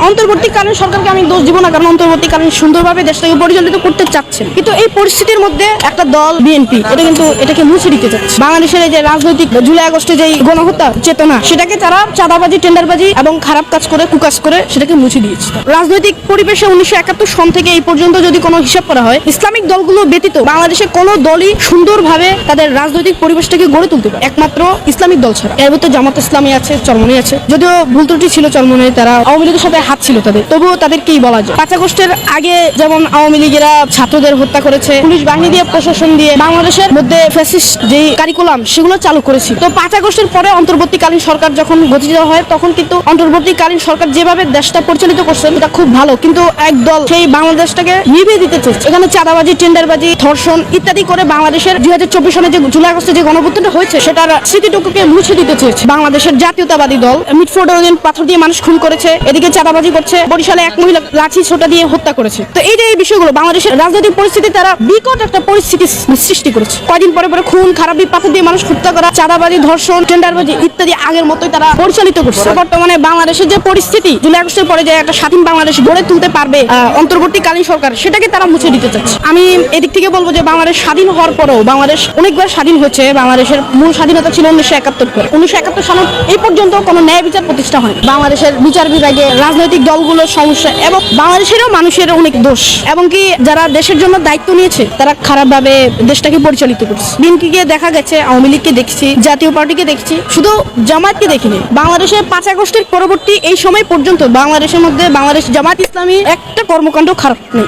অন্তর্বর্তীকালীন সরকারকে আমি দোষ দিব না, কারণ অন্তর্বর্তীকালীন সুন্দরভাবে দেশটাকে পরিচালিত করতে চাচ্ছেন, কিন্তু এই পরিস্থিতির মধ্যে একটা দল বিএনপি এটাকে মুছে দিতে চাচ্ছে। বাংলাদেশের এই যে রাজনৈতিক জুলাই আগস্টে যে গণহত্যা চেতনা, সেটাকে তারা চাঁদাবাজি, টেন্ডারবাজি এবং খারাপ কাজ করে, কুকাজ করে সেটাকে মুছে দিয়েছে। রাজনৈতিক পরিবেশে 1971 সন থেকে এই পর্যন্ত যদি কোনো হিসাব করা হয়, ইসলামিক দলগুলো ব্যতীত বাংলাদেশে কোনো দলই সুন্দরভাবে তাদের রাজনৈতিক পরিবেশটাকে গড়ে তুলতে পারে, একমাত্র ইসলামিক দল ছাড়া। এর ভিতরে জামাত ইসলামী আছে, চরমনি আছে, যদিও ভুল ত্রুটি ছিল চরমনি, তারা আওয়ামী লীগের সাথে হাত ছিল তাদের, তবুও তাদেরকেই বলা যায়। 5 আগস্টের আগে যেমন আওয়ামী লীগেরা ছাত্রদের হত্যা করেছে, পুলিশ বাহিনী দিয়ে, প্রশাসন দিয়ে বাংলাদেশের মধ্যে ফ্যাসিস্ট যে কারিকুলাম সেগুলো চালু করেছে। তো 5 আগস্টের পরে অন্তর্বর্তীকালীন সরকার যখন গঠিত হয়, তখন কিন্তু অন্তর্বর্তীকালীন সরকার যেভাবে দেশটা পরিচালিত করছেন এটা খুব ভালো, কিন্তু একদল সেই বাংলাদেশটাকে নিভিয়ে দিতে চাইছে। এখানে চাঁদাবাজি, টেন্ডারবাজি, ধর্ষণ ইত্যাদি করে বাংলাদেশের 2024 সনে যে জুলাই আগস্টে যে গণঅভ্যুত্থানটা হয়েছে সেটার স্মৃতিটুকুকে মুছে দিতে চেয়েছে বাংলাদেশের জাতীয়তাবাদী দল। মিটফোর্ডে পাথর দিয়ে মানুষ খুন করেছে, এদিকে চাঁদাবাজি করছে, বরিশালে এক মহিলা লাঠি ছোটা দিয়ে হত্যা করেছে। তো এই যে এই বিষয়গুলো বাংলাদেশের রাজনৈতিক পরিস্থিতি তারা বিকট একটা পরিস্থিতি সৃষ্টি করেছে। কয়দিন পরে পরে খুন খারাপি, পাথর দিয়ে মানুষ হত্যা করা, চাঁদাবাজি, ধর্ষণ, টেন্ডারবাজি ইত্যাদি আগের মতোই তারা পরিচালিত করছে। বর্তমানে বাংলাদেশের যে পরিস্থিতি, জুলাই আগস্টের পরে যে একটা স্বাধীন বাংলাদেশ গড়ে তুলতে পারবে অন্তর্বর্তীকালীন সরকার, সেটাকে তারা মুছে দিতে চাচ্ছে। আমি এদিক থেকে বলবো যে বাংলাদেশ স্বাধীন হওয়ার পরেও বাংলাদেশ অনেকবার স্বাধীন হয়েছে। বাংলাদেশের মূল স্বাধীনতা ছিল 1971 পরে। 1971 সালে এই পর্যন্ত কোনো ন্যায় বিচার প্রতিষ্ঠা হয়নি। বাংলাদেশের বিচার বিভাগে রাজনৈতিক দলগুলোর সমস্যা এবং বাংলাদেশেরও মানুষের অনেক দোষ, এবং কি যারা দেশের জন্য দায়িত্ব নিয়েছে তারা খারাপভাবে দেশটাকে পরিচালিত করছে। বিএনপিকে দেখা গেছে, আওয়ামী লীগকে দেখছি, জাতীয় পার্টিকে দেখছি, শুধু জামায়াতকে দেখিনি। বাংলাদেশের 5 আগস্টের পরবর্তী এই সময় পর্যন্ত বাংলাদেশের মধ্যে বাংলাদেশ জামায়াত ইসলামী একটা কর্মকাণ্ড খারাপ নেই।